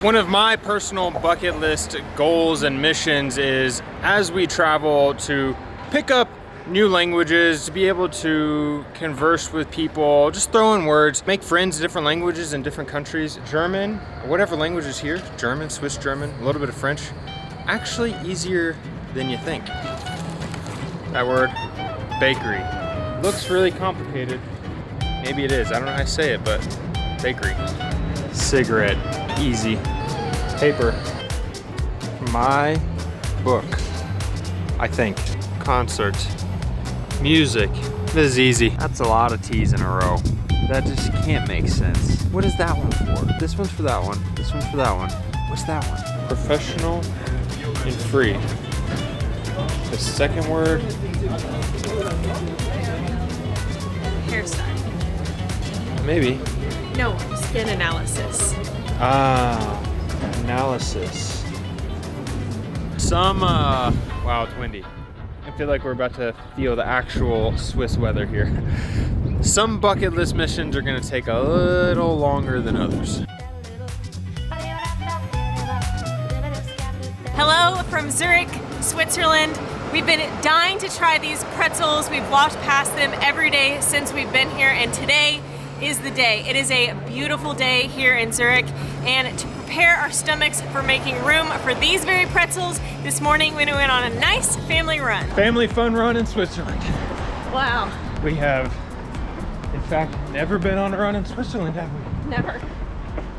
One of my personal bucket list goals and missions is, as we travel, to pick up new languages, to be able to converse with people, just throw in words, make friends in different languages in different countries. German, whatever language is here, German, Swiss German, a little bit of French, actually easier than you think. That word, bakery. Looks really complicated. Maybe it is, I don't know how to say it, but bakery. Cigarette, easy. Paper. My book, I think. Concert. Music. This is easy. That's a lot of T's in a row. That just can't make sense. What is that one for? This one's for that one. This one's for that one. What's that one? Professional and free. The second word. Hairstyle. Maybe. No, skin analysis. Ah, analysis. Wow, it's windy. I feel like we're about to feel the actual Swiss weather here. Some bucket list missions are gonna take a little longer than others. Hello from Zurich, Switzerland. We've been dying to try these pretzels. We've walked past them every day since we've been here, and today is the day. It is a beautiful day here in Zurich, and to prepare our stomachs for making room for these very pretzels, this morning we went on a nice family run. Family fun run in Switzerland. Wow. We have, in fact, never been on a run in Switzerland, have we? Never.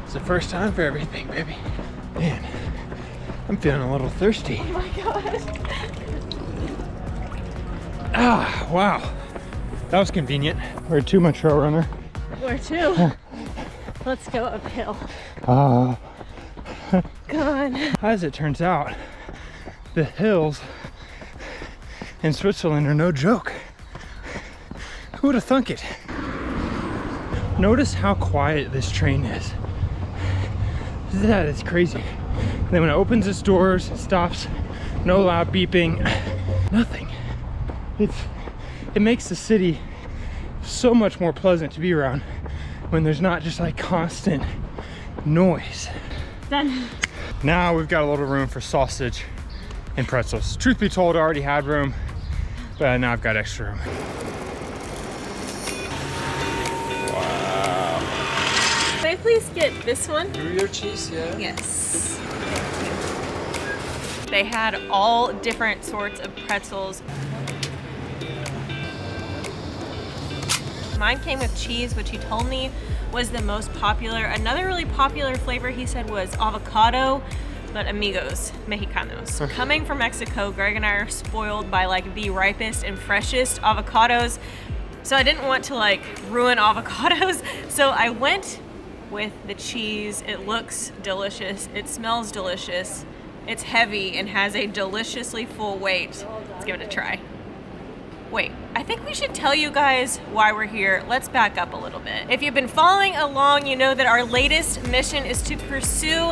It's the first time for everything, baby. Man, I'm feeling a little thirsty. Oh my gosh. Ah, wow. That was convenient. We're a 2 month trail runner. Where to? Let's go uphill. Come on. As it turns out, the hills in Switzerland are no joke. Who would have thunk it? Notice how quiet this train is. That is crazy. And then when it opens its doors, it stops. No loud beeping, nothing. It makes the city so much more pleasant to be around when there's not just like constant noise. Done. Now we've got a little room for sausage and pretzels. Truth be told, I already had room, but now I've got extra room. Wow. Can I please get this one? Gruyere cheese, yeah? Yes. They had all different sorts of pretzels. Mine came with cheese, which he told me was the most popular. Another really popular flavor he said was avocado, but amigos, mexicanos. Coming from Mexico, Greg and I are spoiled by like the ripest and freshest avocados. So I didn't want to like ruin avocados. So I went with the cheese. It looks delicious. It smells delicious. It's heavy and has a deliciously full weight. Let's give it a try. Wait, I think we should tell you guys why we're here. Let's back up a little bit. If you've been following along, you know that our latest mission is to pursue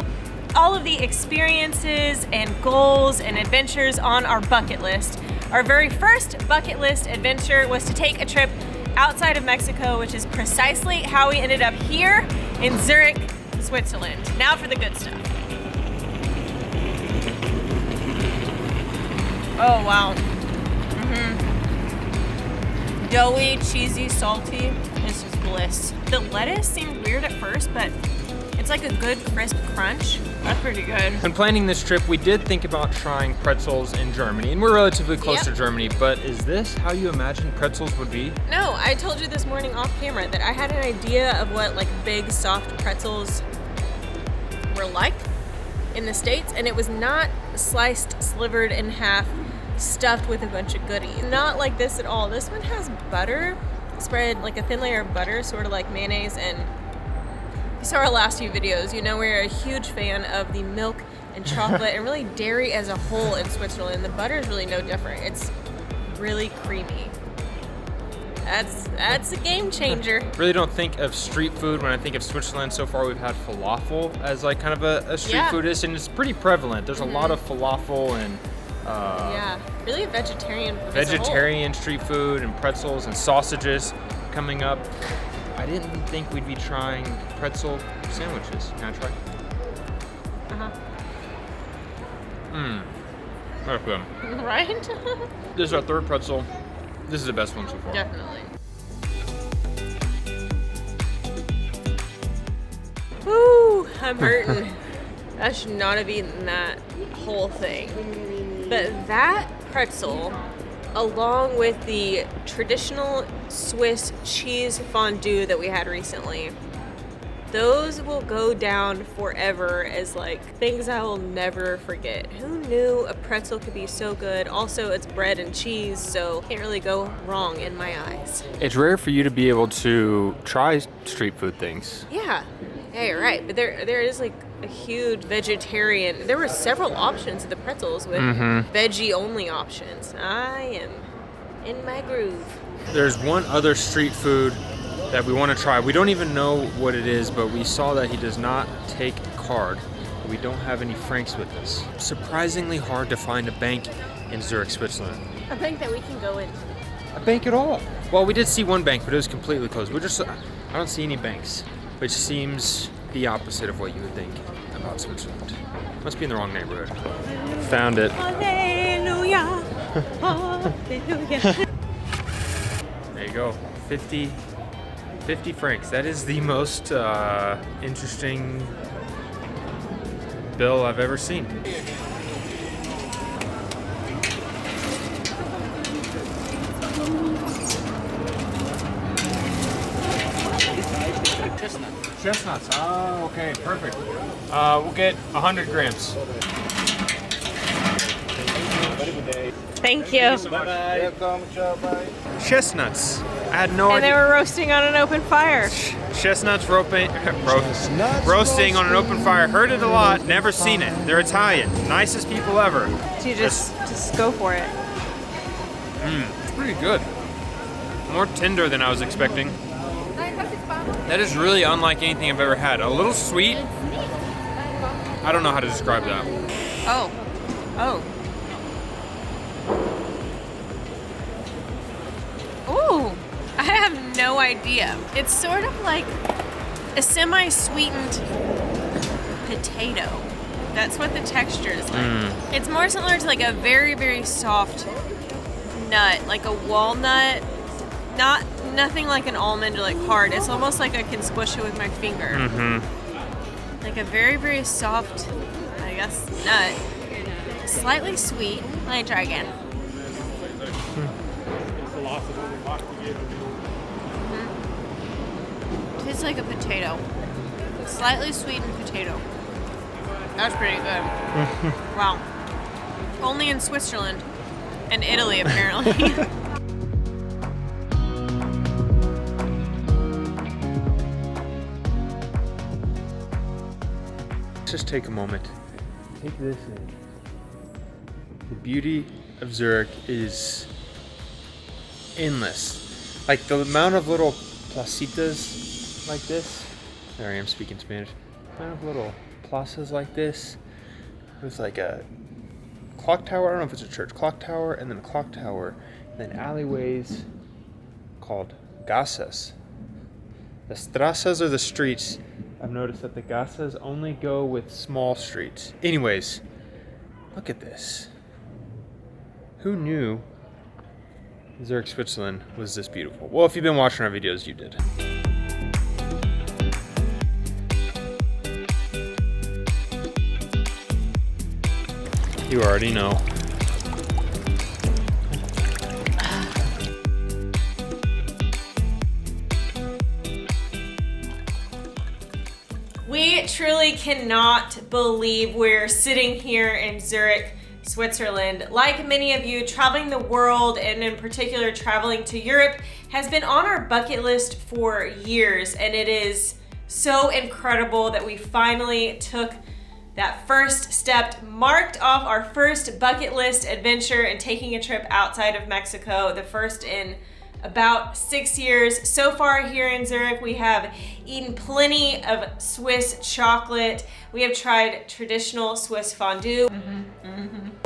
all of the experiences and goals and adventures on our bucket list. Our very first bucket list adventure was to take a trip outside of Mexico, which is precisely how we ended up here in Zurich, Switzerland. Now for the good stuff. Oh, wow. Doughy, cheesy, salty. It's just bliss. The lettuce seemed weird at first, but it's like a good crisp crunch. That's pretty good. When planning this trip, we did think about trying pretzels in Germany, and we're relatively close to Germany, but is this how you imagine pretzels would be? No, I told you this morning off camera that I had an idea of what like big soft pretzels were like in the States, and it was not sliced, slivered in half, stuffed with a bunch of goodies. Not like this at all. This one has butter, spread like a thin layer of butter, sort of like mayonnaise, and you saw our last few videos, you know we're a huge fan of the milk and chocolate and really dairy as a whole in Switzerland. The butter is really no different. It's really creamy. That's a game changer. Really don't think of street food when I think of Switzerland. So far we've had falafel as like kind of a street food dish, and it's pretty prevalent. There's a lot of falafel and really vegetarian street food and pretzels and sausages coming up. I didn't think we'd be trying pretzel sandwiches. Can I try? That's good. Right? This is our third pretzel. This is the best one so far. Definitely. Woo, I'm hurting. I should not have eaten that whole thing. But that pretzel, along with the traditional Swiss cheese fondue that we had recently, those will go down forever as like things I will never forget. Who knew a pretzel could be so good? Also, it's bread and cheese, so can't really go wrong in my eyes. It's rare for you to be able to try street food things. Yeah, you're right. But there is like a huge vegetarian. There were several options of the pretzels with veggie only options. I am in my groove. There's one other street food that we want to try. We don't even know what it is, but we saw that he does not take card. We don't have any francs with us. Surprisingly hard to find a bank in Zurich, Switzerland. A bank that we can go in. A bank at all? Well, we did see one bank, but it was completely closed. I don't see any banks, which seems the opposite of what you would think about Switzerland. Must be in the wrong neighborhood. Found it. Hallelujah. Hallelujah. There you go. 50 francs. That is the most interesting bill I've ever seen. Chestnuts. Oh, okay, perfect. We'll get 100 grams. Thank you. Chestnuts. I had no And they idea. were roasting on an open fire. Chestnuts roasting on an open fire. Heard it a lot, never seen it. They're Italian. Nicest people ever. So you just go for it. It's pretty good. More tender than I was expecting. That is really unlike anything I've ever had. A little sweet. I don't know how to describe that. Oh. Ooh, I have no idea. It's sort of like a semi-sweetened potato. That's what the texture is like. It's more similar to like a very, very soft nut, like a walnut. Nothing like an almond or like hard. It's almost like I can squish it with my finger. Like a very, very soft, I guess, nut. Slightly sweet. Let me try again. Tastes like a potato. Slightly sweetened potato. That's pretty good. Wow. Only in Switzerland and Italy, apparently. Let's just take a moment. Take this in. The beauty of Zurich is endless. Like the amount of little placitas like this. There I am speaking Spanish. The amount of little plazas like this with like a clock tower. I don't know if it's a church. Clock tower and then a clock tower. And then alleyways called gassas. The strassas are the streets. I've noticed that the gassas only go with small streets. Anyways, look at this. Who knew Zurich, Switzerland was this beautiful? Well, if you've been watching our videos, you did. You already know. We truly cannot believe we're sitting here in Zurich, Switzerland. Like many of you, traveling the world and in particular traveling to Europe has been on our bucket list for years, and it is so incredible that we finally took that first step, marked off our first bucket list adventure and taking a trip outside of Mexico, the first in about 6 years. So far here in Zurich, we have eaten plenty of Swiss chocolate. We have tried traditional Swiss fondue.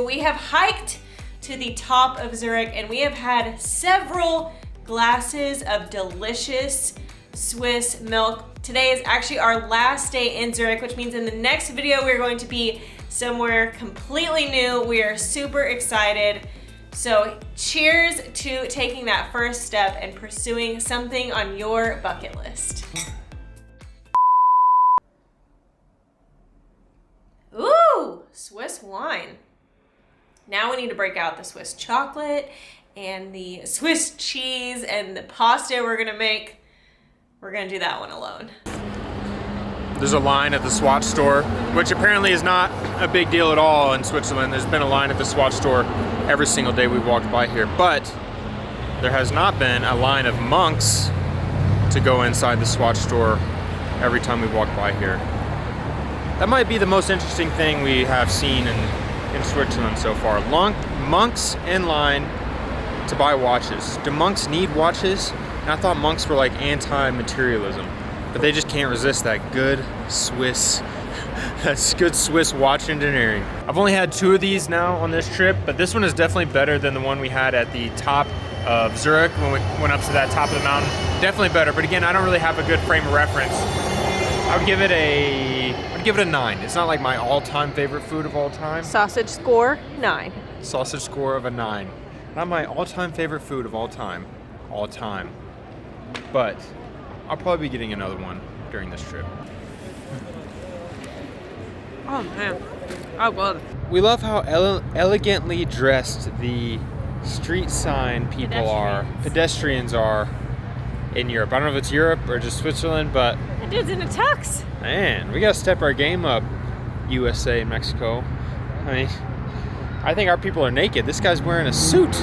We have hiked to the top of Zurich and we have had several glasses of delicious Swiss milk. Today is actually our last day in Zurich, which means in the next video, we're going to be somewhere completely new. We are super excited. So cheers to taking that first step and pursuing something on your bucket list. Ooh, Swiss wine. Now we need to break out the Swiss chocolate and the Swiss cheese and the pasta we're gonna make. We're gonna do that one alone. There's a line at the Swatch store, which apparently is not a big deal at all in Switzerland. There's been a line at the Swatch store every single day we've walked by here, but there has not been a line of monks to go inside the Swatch store every time we walk by here. That might be the most interesting thing we have seen in Switzerland so far. Monks in line to buy watches. Do monks need watches? And I thought monks were like anti-materialism, but they just can't resist that good Swiss watch engineering. I've only had 2 of these now on this trip, but this one is definitely better than the one we had at the top of Zurich when we went up to that top of the mountain. Definitely better, but again, I don't really have a good frame of reference. I would give it a 9. It's not like my all-time favorite food of all time. Sausage score, 9. Sausage score of a 9. Not my all-time favorite food of all time. But I'll probably be getting another one during this trip. Oh man, oh good. We love how elegantly dressed the street sign people pedestrians are in Europe. I don't know if it's Europe or just Switzerland, but That dude's in a tux. man, we gotta step our game up, USA and Mexico. I mean, I think our people are naked. This guy's wearing a suit.